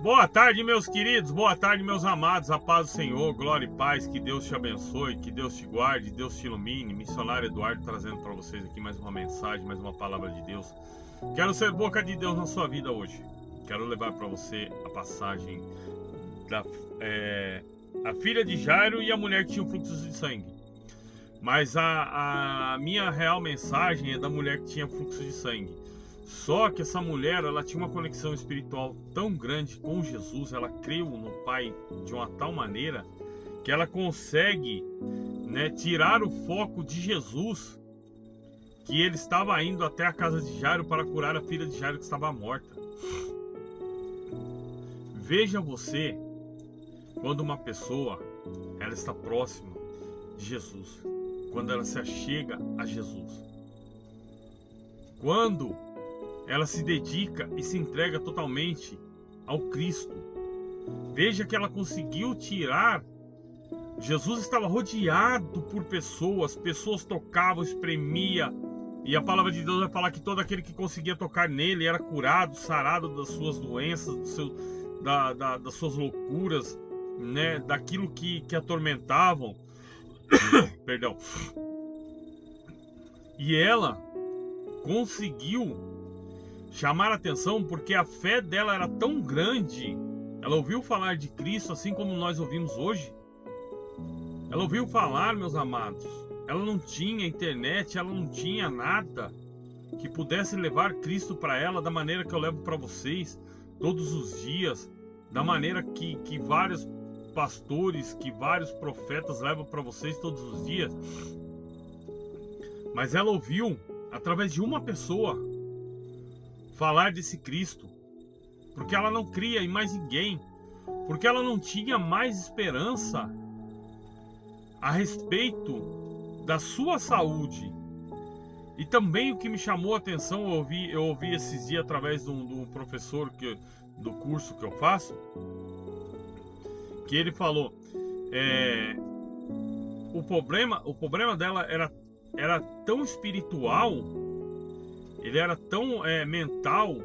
Boa tarde, meus queridos, boa tarde, meus amados, a paz do Senhor, glória e paz, que Deus te abençoe, que Deus te guarde, Deus te ilumine. Missionário Eduardo trazendo para vocês aqui mais uma mensagem, mais uma palavra de Deus. Quero ser boca de Deus na sua vida hoje. Quero levar para você a passagem da a filha de Jairo e a mulher que tinha fluxos de sangue. Mas a minha real mensagem é da mulher que tinha fluxo de sangue. Só que essa mulher, ela tinha uma conexão espiritual tão grande com Jesus, ela creu no Pai de uma tal maneira que ela consegue, tirar o foco de Jesus, que ele estava indo até a casa de Jairo para curar a filha de Jairo que estava morta. Veja você, quando uma pessoa ela está próxima de Jesus, quando ela se achega a Jesus, quando ela se dedica e se entrega totalmente ao Cristo. Veja que ela conseguiu tirar. Jesus estava rodeado por pessoas tocavam, espremia, e a palavra de Deus vai falar que todo aquele que conseguia tocar nele era curado, sarado das suas doenças, das suas loucuras, daquilo que atormentavam. Perdão. E ela conseguiu chamar a atenção porque a fé dela era tão grande. Ela ouviu falar de Cristo assim como nós ouvimos hoje. Ela ouviu falar, meus amados. Ela não tinha internet, ela não tinha nada que pudesse levar Cristo para ela da maneira que eu levo para vocês todos os dias, da maneira que vários pastores, que vários profetas levam para vocês todos os dias. Mas ela ouviu através de uma pessoa falar desse Cristo, porque ela não cria em mais ninguém, porque ela não tinha mais esperança a respeito da sua saúde. E também o que me chamou a atenção, eu ouvi esses dias através do professor do curso que eu faço, que ele falou, o problema dela era tão espiritual. Ele era tão mental,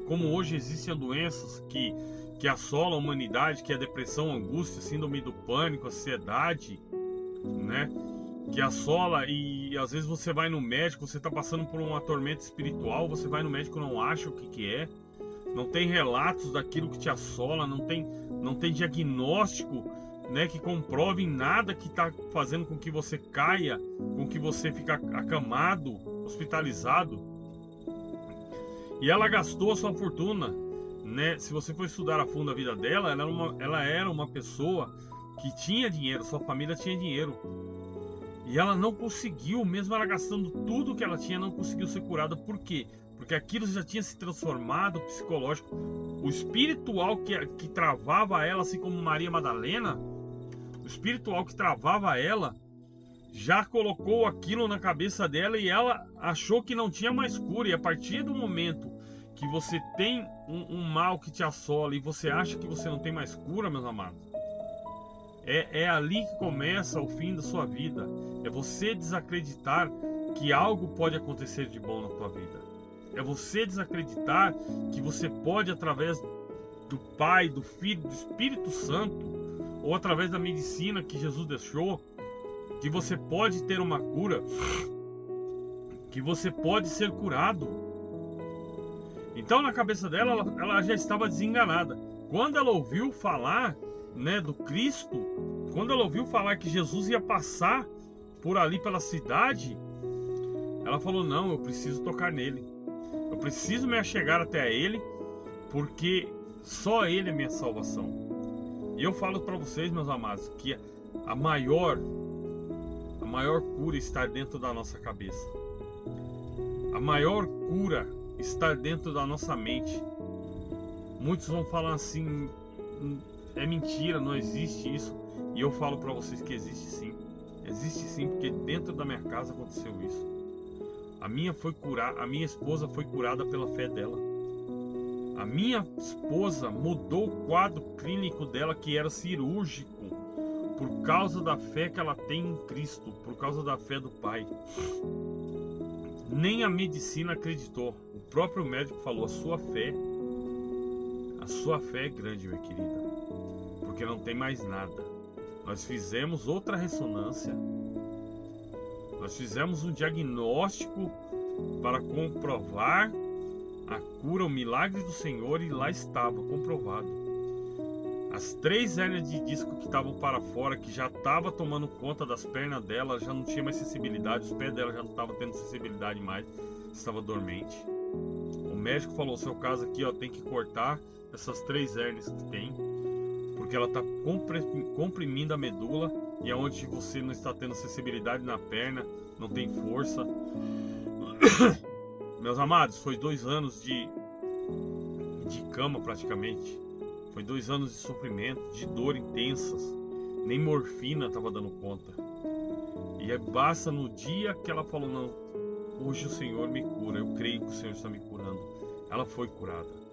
como hoje existem doenças que assolam a humanidade, que é a depressão, a angústia, a síndrome do pânico, a ansiedade, que assola, e às vezes você vai no médico, você está passando por uma tormenta espiritual, você vai no médico, não acha o que é, não tem relatos daquilo que te assola, não tem diagnóstico, que comprove em nada que está fazendo com que você caia, com que você fique acamado, hospitalizado. E ela gastou a sua fortuna, Se você for estudar a fundo a vida dela, ela era uma pessoa que tinha dinheiro, sua família tinha dinheiro. E ela não conseguiu, mesmo ela gastando tudo que ela tinha, não conseguiu ser curada. Por quê? Porque aquilo já tinha se transformado, psicológico. O espiritual que travava ela, assim como Maria Madalena, o espiritual que travava ela, já colocou aquilo na cabeça dela e ela achou que não tinha mais cura. E a partir do momento que você tem um mal que te assola e você acha que você não tem mais cura, meus amados, é ali que começa o fim da sua vida. É você desacreditar que algo pode acontecer de bom na tua vida. É você desacreditar que você pode, através do Pai, do Filho, do Espírito Santo, ou através da medicina que Jesus deixou, que você pode ter uma cura, que você pode ser curado. Então na cabeça dela, ela já estava desenganada. Quando ela ouviu falar, do Cristo, quando ela ouviu falar que Jesus ia passar por ali pela cidade, ela falou, não, eu preciso tocar nele, eu preciso me achegar até ele, porque só ele é minha salvação. E eu falo para vocês, meus amados, que a maior cura está dentro da nossa cabeça. A maior cura está dentro da nossa mente. Muitos vão falar assim, é mentira, não existe isso. E eu falo para vocês que existe sim. Existe sim, porque dentro da minha casa aconteceu isso. A minha esposa foi curada pela fé dela. A minha esposa mudou o quadro clínico dela, que era cirúrgico, por causa da fé que ela tem em Cristo, por causa da fé do Pai. Nem a medicina acreditou. O próprio médico falou, a sua fé A sua fé é grande, minha querida, porque não tem mais nada. Nós fizemos outra ressonância, nós fizemos um diagnóstico para comprovar a cura, o milagre do Senhor, e lá estava comprovado. As 3 hérnias de disco que estavam para fora, que já estava tomando conta das pernas dela, já não tinha mais sensibilidade, os pés dela já não estavam tendo sensibilidade mais, estava dormente. O médico falou: seu caso aqui, ó, tem que cortar essas 3 hérnias que tem, porque ela está comprimindo a medula, e é onde você não está tendo sensibilidade na perna, não tem força. Meus amados, foi 2 anos de cama praticamente. Foi 2 anos de sofrimento, de dor intensas. Nem morfina estava dando conta. E basta no dia que ela falou: não, hoje o Senhor me cura, eu creio que o Senhor está me curando. Ela foi curada.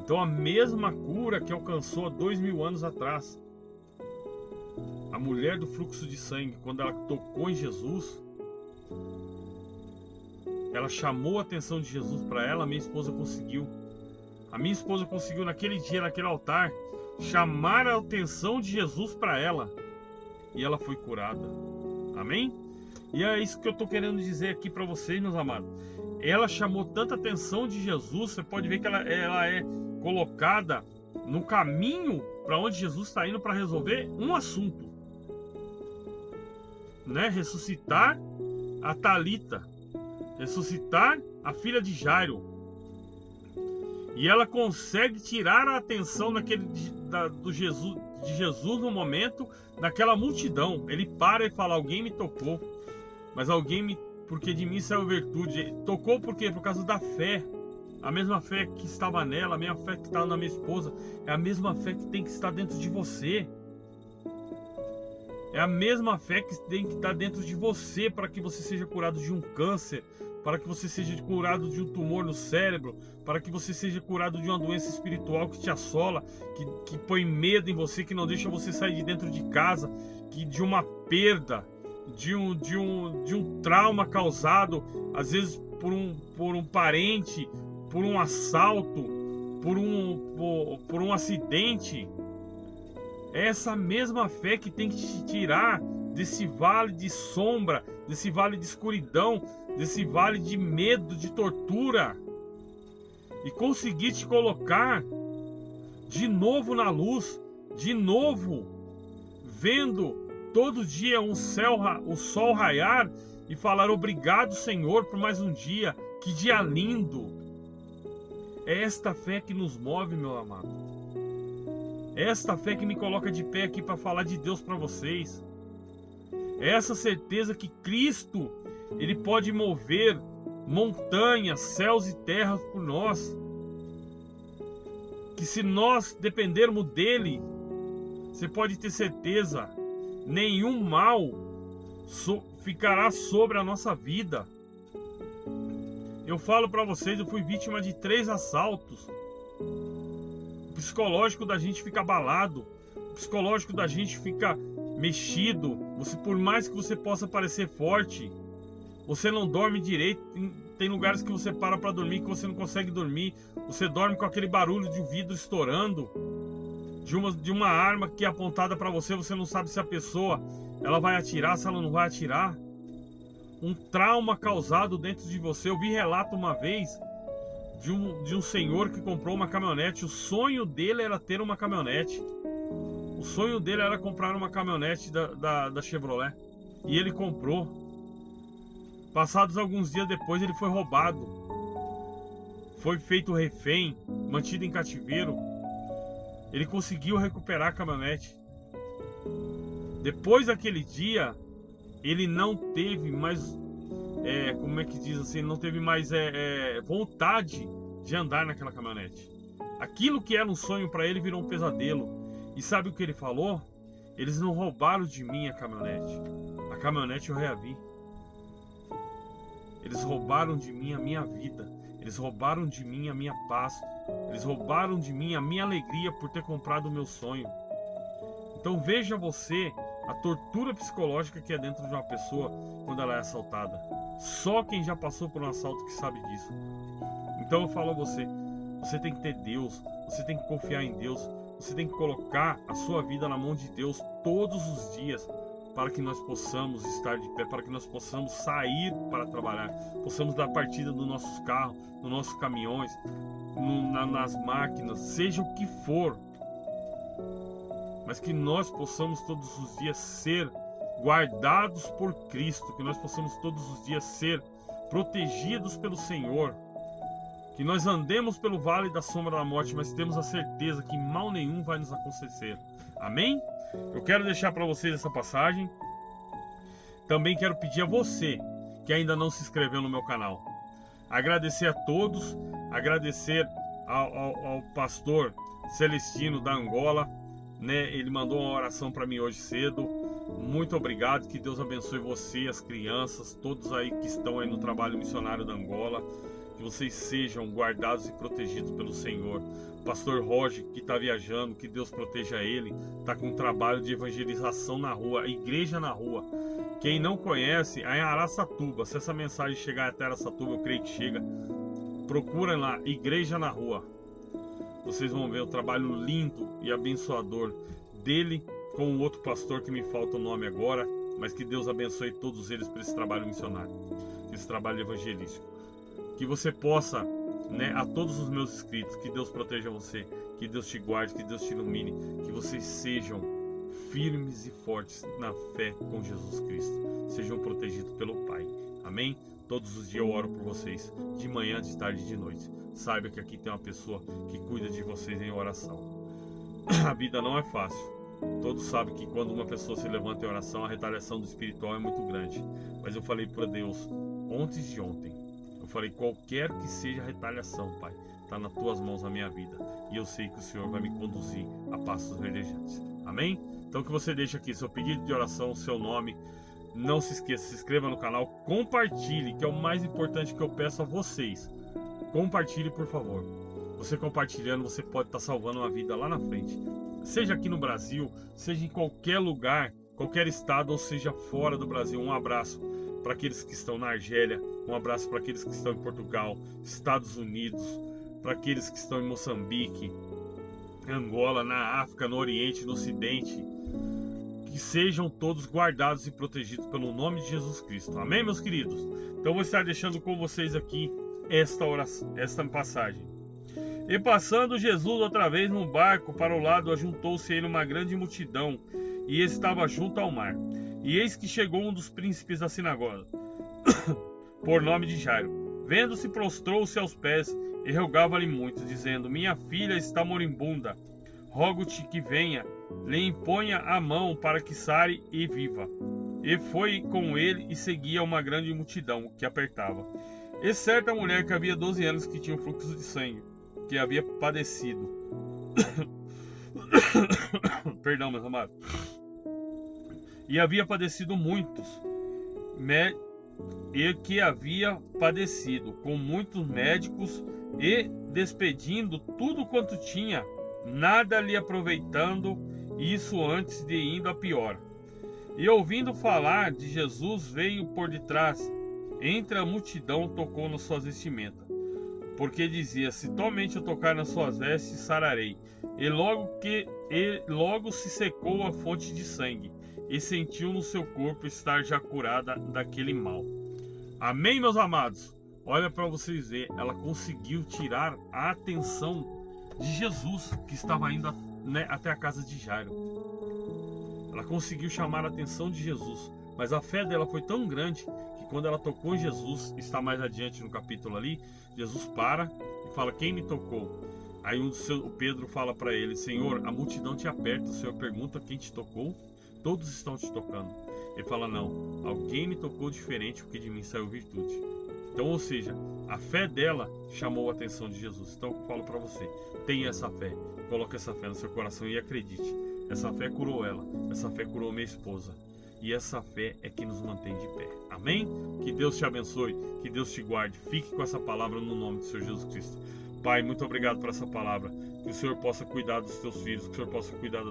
Então a mesma cura que alcançou há 2000 anos atrás. A mulher do fluxo de sangue, quando ela tocou em Jesus, ela chamou a atenção de Jesus para ela. A minha esposa conseguiu. A minha esposa conseguiu naquele dia, naquele altar, chamar a atenção de Jesus para ela. E ela foi curada. Amém? E é isso que eu estou querendo dizer aqui para vocês, meus amados. Ela chamou tanta atenção de Jesus. Você pode ver que ela é colocada no caminho para onde Jesus está indo para resolver um assunto, né? Ressuscitar a Talita, ressuscitar a filha de Jairo. E ela consegue tirar a atenção de Jesus no momento, daquela multidão. Ele para e fala: alguém me tocou, mas porque de mim saiu virtude. Tocou por quê? Por causa da fé. A mesma fé que estava nela, a mesma fé que estava na minha esposa, é a mesma fé que tem que estar dentro de você. É a mesma fé que tem que estar dentro de você, para que você seja curado de um câncer, para que você seja curado de um tumor no cérebro, para que você seja curado de uma doença espiritual que te assola, que põe medo em você, que não deixa você sair de dentro de casa, de uma perda, de um trauma causado, às vezes por um parente, por um assalto, por um acidente. É essa mesma fé que tem que te tirar desse vale de sombra, desse vale de escuridão, desse vale de medo, de tortura, e conseguir te colocar de novo na luz, de novo vendo todo dia o sol raiar, e falar: obrigado, Senhor, por mais um dia. Que dia lindo! É esta fé que nos move, meu amado. É esta fé que me coloca de pé aqui para falar de Deus para vocês. É essa certeza que Cristo, Ele pode mover montanhas, céus e terras por nós. Que se nós dependermos dEle, você pode ter certeza, nenhum mal ficará sobre a nossa vida. Eu falo para vocês, eu fui vítima de 3 assaltos. O psicológico da gente fica abalado, o psicológico da gente fica mexido. Por mais que você possa parecer forte, você não dorme direito. Tem lugares que você para dormir que você não consegue dormir. Você dorme com aquele barulho de um vidro estourando, de uma arma que é apontada para você. Você não sabe se a pessoa ela vai atirar, se ela não vai atirar. Um trauma causado dentro de você. Eu vi relato uma vez de um senhor que comprou uma caminhonete. O sonho dele era ter uma caminhonete. O sonho dele era comprar uma caminhonete da Chevrolet. E ele comprou. Passados alguns dias depois, ele foi roubado. Foi feito refém, mantido em cativeiro. Ele conseguiu recuperar a caminhonete. Depois daquele dia, ele não teve mais, como é que diz assim, não teve mais vontade de andar naquela caminhonete. Aquilo que era um sonho para ele virou um pesadelo. E sabe o que ele falou? Eles não roubaram de mim a caminhonete. A caminhonete eu reavi. Eles roubaram de mim a minha vida. Eles roubaram de mim a minha paz. Eles roubaram de mim a minha alegria por ter comprado o meu sonho. Então veja você a tortura psicológica que é dentro de uma pessoa quando ela é assaltada. Só quem já passou por um assalto que sabe disso. Então eu falo a você, você tem que ter Deus, você tem que confiar em Deus, você tem que colocar a sua vida na mão de Deus todos os dias, para que nós possamos estar de pé, para que nós possamos sair para trabalhar, possamos dar partida dos nossos carros, dos nossos caminhões, nas máquinas, seja o que for, mas que nós possamos todos os dias ser guardados por Cristo, que nós possamos todos os dias ser protegidos pelo Senhor, que nós andemos pelo vale da sombra da morte, mas temos a certeza que mal nenhum vai nos acontecer. Amém? Eu quero deixar para vocês essa passagem. Também quero pedir a você que ainda não se inscreveu no meu canal, agradecer a todos, agradecer ao pastor Celestino da Angola, né? Ele mandou uma oração para mim hoje cedo. Muito obrigado, que Deus abençoe você, as crianças, todos aí que estão aí no trabalho missionário da Angola, que vocês sejam guardados e protegidos pelo Senhor. Pastor Roger, que está viajando, que Deus proteja ele, está com um trabalho de evangelização na rua, igreja na rua. Quem não conhece, é em Araçatuba. Se essa mensagem chegar até Araçatuba, eu creio que chega, procurem lá, igreja na rua. Vocês vão ver o trabalho lindo e abençoador dele com o outro pastor que me falta o nome agora, mas que Deus abençoe todos eles por esse trabalho missionário, esse trabalho evangelístico. Que você possa, né, a todos os meus inscritos, que Deus proteja você, que Deus te guarde, que Deus te ilumine, que vocês sejam firmes e fortes na fé com Jesus Cristo, sejam protegidos pelo Pai. Amém? Todos os dias eu oro por vocês, de manhã, de tarde e de noite. Saiba que aqui tem uma pessoa que cuida de vocês em oração. A vida não é fácil. Todos sabem que quando uma pessoa se levanta em oração, a retaliação do espiritual é muito grande. Mas eu falei para Deus, antes de ontem, eu falei, qualquer que seja a retaliação, Pai, está nas tuas mãos a minha vida. E eu sei que o Senhor vai me conduzir a passos verdejantes. Amém? Então que você deixe aqui seu pedido de oração, seu nome. Não se esqueça, se inscreva no canal, compartilhe, que é o mais importante que eu peço a vocês. Compartilhe, por favor. Você compartilhando, você pode estar salvando uma vida lá na frente. Seja aqui no Brasil, seja em qualquer lugar, qualquer estado, ou seja fora do Brasil. Um abraço para aqueles que estão na Argélia, um abraço para aqueles que estão em Portugal, Estados Unidos, para aqueles que estão em Moçambique, Angola, na África, no Oriente, no Ocidente. Que sejam todos guardados e protegidos pelo nome de Jesus Cristo. Amém, meus queridos? Então eu vou estar deixando com vocês aqui esta oração, esta passagem. E passando Jesus outra vez no barco para o lado, ajuntou-se a ele uma grande multidão, e estava junto ao mar. E eis que chegou um dos príncipes da sinagoga, por nome de Jairo. Vendo-se, prostrou-se aos pés e rogava-lhe muito, dizendo: Minha filha está moribunda, rogo-te que venha, lhe imponha a mão para que sare e viva. E foi com ele e seguia uma grande multidão que apertava. E certa mulher que havia 12 anos que tinha um fluxo de sangue, que havia padecido. Perdão, meus amados. E havia padecido muitos, e que havia padecido com muitos médicos, e despedindo tudo quanto tinha, nada lhe aproveitando, isso antes de indo a pior. E ouvindo falar de Jesus, veio por detrás, entre a multidão, tocou nas suas vestimentas, porque dizia: se somente eu tocar nas suas vestes, sararei. E logo se secou a fonte de sangue, e sentiu no seu corpo estar já curada daquele mal. Amém, meus amados? Olha para vocês verem, ela conseguiu tirar a atenção de Jesus, que estava indo, né, até a casa de Jairo. Ela conseguiu chamar a atenção de Jesus, mas a fé dela foi tão grande que quando ela tocou em Jesus, está mais adiante no capítulo ali, Jesus para e fala: quem me tocou? Aí o Pedro fala para ele: Senhor, a multidão te aperta, o Senhor pergunta quem te tocou? Todos estão te tocando. Ele fala: não, alguém me tocou diferente, porque de mim saiu virtude. Então, ou seja, a fé dela chamou a atenção de Jesus. Então eu falo para você, tenha essa fé, coloque essa fé no seu coração e acredite. Essa fé curou ela, essa fé curou minha esposa, e essa fé é que nos mantém de pé. Amém? Que Deus te abençoe, que Deus te guarde. Fique com essa palavra no nome do Senhor Jesus Cristo. Pai, muito obrigado por essa palavra. Que o Senhor possa cuidar dos teus filhos, que o Senhor possa cuidar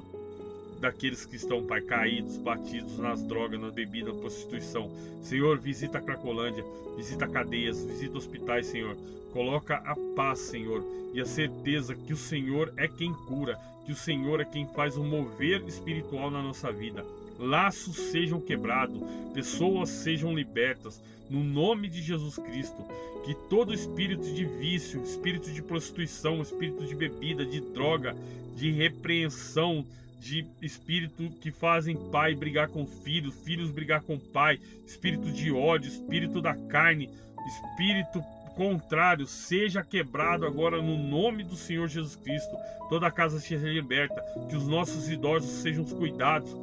daqueles que estão, Pai, caídos, batidos nas drogas, na bebida, na prostituição. Senhor, visita a Cracolândia, visita cadeias, visita hospitais, Senhor. Coloca a paz, Senhor, e a certeza que o Senhor é quem cura, que o Senhor é quem faz um mover espiritual na nossa vida. Laços sejam quebrados, pessoas sejam libertas, no nome de Jesus Cristo. Que todo espírito de vício, espírito de prostituição, espírito de bebida, de droga, de repreensão, de espírito que fazem pai brigar com filhos, filhos brigar com pai, espírito de ódio, espírito da carne, espírito contrário, seja quebrado agora no nome do Senhor Jesus Cristo. Toda a casa seja liberta, que os nossos idosos sejam cuidados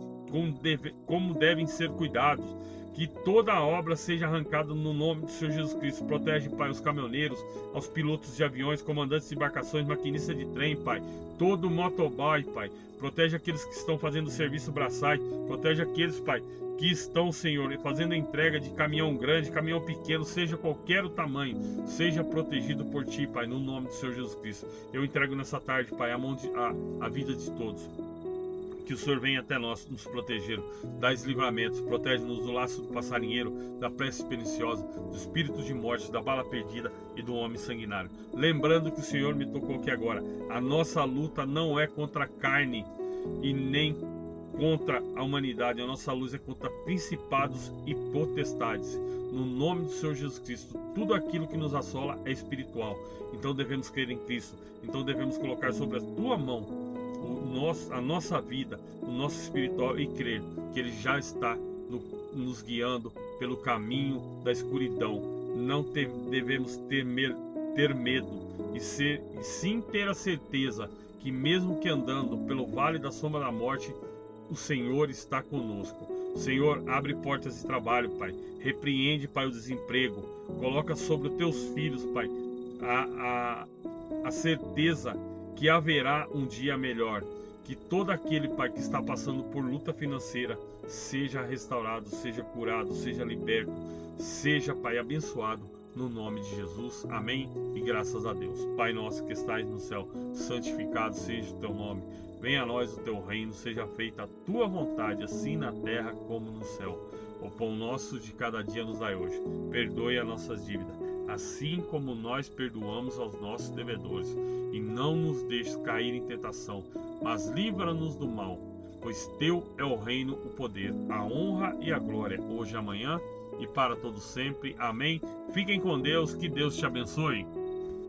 como devem ser cuidados, que toda a obra seja arrancada no nome do Senhor Jesus Cristo. Protege, Pai, os caminhoneiros, aos pilotos de aviões, comandantes de embarcações, maquinistas de trem, Pai, todo motoboy, Pai, protege aqueles que estão fazendo serviço braçais, protege aqueles, Pai, que estão, Senhor, fazendo entrega de caminhão grande, caminhão pequeno, seja qualquer o tamanho, seja protegido por Ti, Pai, no nome do Senhor Jesus Cristo. Eu entrego nessa tarde, Pai, a vida de todos. Que o Senhor venha até nós nos proteger, dá-nos livramentos, protege-nos do laço do passarinheiro, da prece perniciosa, do espírito de morte, da bala perdida e do homem sanguinário. Lembrando que o Senhor me tocou aqui agora, a nossa luta não é contra a carne e nem contra a humanidade, a nossa luz é contra principados e potestades. No nome do Senhor Jesus Cristo, tudo aquilo que nos assola é espiritual, então devemos crer em Cristo, então devemos colocar sobre a tua mão a nossa vida, o nosso espiritual, e crer que Ele já está nos guiando pelo caminho da escuridão. Não devemos ter medo e sim ter a certeza que mesmo que andando pelo vale da sombra da morte, o Senhor está conosco. Senhor, abre portas de trabalho, Pai. Repreende, Pai, o desemprego. Coloca sobre os teus filhos, Pai, a certeza que haverá um dia melhor. Que todo aquele, Pai, que está passando por luta financeira seja restaurado, seja curado, seja liberto, seja, Pai, abençoado no nome de Jesus. Amém e graças a Deus. Pai nosso que estais no céu, santificado seja o teu nome. Venha a nós o teu reino, seja feita a tua vontade, assim na terra como no céu. O pão nosso de cada dia nos dai hoje. Perdoe as nossas dívidas, assim como nós perdoamos aos nossos devedores. E não nos deixes cair em tentação, mas livra-nos do mal. Pois teu é o reino, o poder, a honra e a glória, hoje e amanhã e para todo sempre. Amém. Fiquem com Deus, que Deus te abençoe.